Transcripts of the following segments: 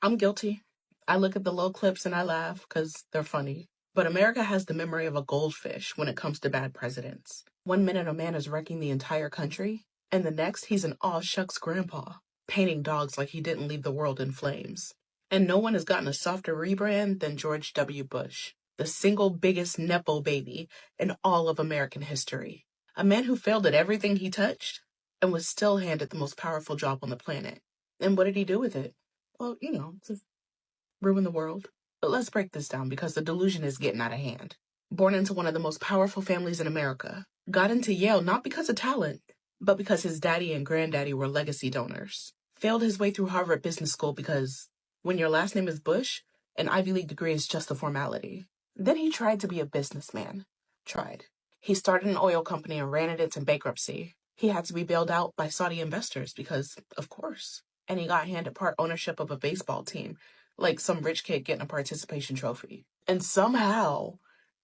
I'm guilty. I look at the little clips and I laugh because they're funny. But America has the memory of a goldfish when it comes to bad presidents. One minute a man is wrecking the entire country, and the next he's an aw shucks grandpa, painting dogs like he didn't leave the world in flames. And no one has gotten a softer rebrand than George W. Bush, the single biggest Nepo baby in all of American history. A man who failed at everything he touched and was still handed the most powerful job on the planet. And what did he do with it? Well, just ruin the world. But let's break this down because the delusion is getting out of hand. Born into one of the most powerful families in America, got into Yale not because of talent, but because his daddy and granddaddy were legacy donors. Failed his way through Harvard Business School because when your last name is Bush, an Ivy League degree is just a formality. Then he tried to be a businessman. Tried. He started an oil company and ran it into bankruptcy. He had to be bailed out by Saudi investors because, of course. And he got handed part ownership of a baseball team, like some rich kid getting a participation trophy. And somehow,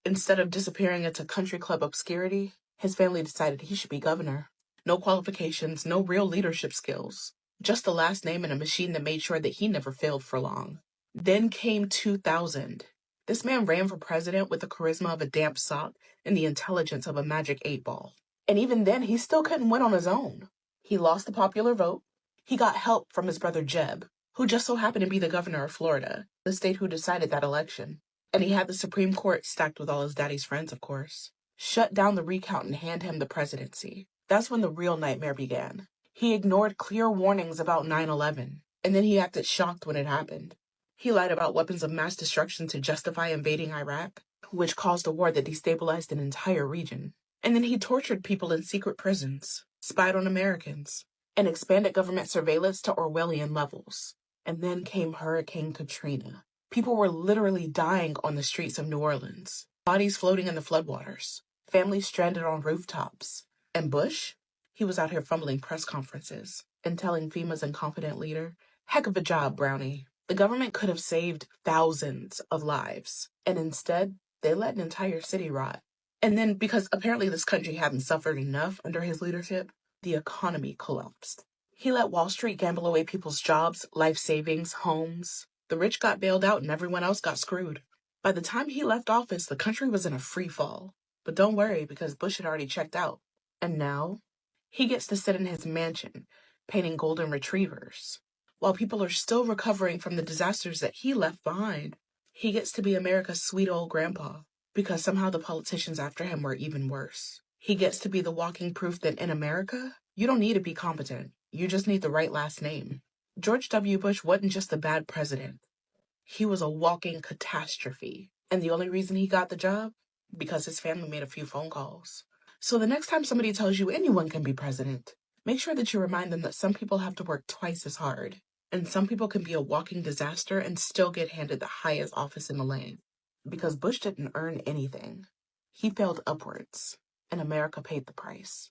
instead of disappearing into country club obscurity, his family decided he should be governor. No qualifications, no real leadership skills. Just a last name and a machine that made sure that he never failed for long. Then came 2000. This man ran for president with the charisma of a damp sock and the intelligence of a magic 8-ball. And even then, he still couldn't win on his own. He lost the popular vote. He got help from his brother Jeb, who just so happened to be the governor of Florida, the state who decided that election. And he had the Supreme Court stacked with all his daddy's friends, of course. Shut down the recount and hand him the presidency. That's when the real nightmare began. He ignored clear warnings about 9/11, and then he acted shocked when it happened. He lied about weapons of mass destruction to justify invading Iraq, which caused a war that destabilized an entire region. And then he tortured people in secret prisons, spied on Americans, and expanded government surveillance to Orwellian levels. And then came Hurricane Katrina. People were literally dying on the streets of New Orleans, bodies floating in the floodwaters, families stranded on rooftops. And Bush? He was out here fumbling press conferences and telling FEMA's incompetent leader, "Heck of a job, Brownie." The government could have saved thousands of lives, and instead, they let an entire city rot. And then, because apparently this country hadn't suffered enough under his leadership, the economy collapsed. He let Wall Street gamble away people's jobs, life savings, homes. The rich got bailed out and everyone else got screwed. By the time he left office, the country was in a free fall. But don't worry, because Bush had already checked out. And now, he gets to sit in his mansion, painting golden retrievers. While people are still recovering from the disasters that he left behind, he gets to be America's sweet old grandpa, because somehow the politicians after him were even worse. He gets to be the walking proof that in America, you don't need to be competent. You just need the right last name. George W. Bush wasn't just a bad president. He was a walking catastrophe. And the only reason he got the job? Because his family made a few phone calls. So the next time somebody tells you anyone can be president, make sure that you remind them that some people have to work twice as hard. And some people can be a walking disaster and still get handed the highest office in the land. Because Bush didn't earn anything. He failed upwards, and America paid the price.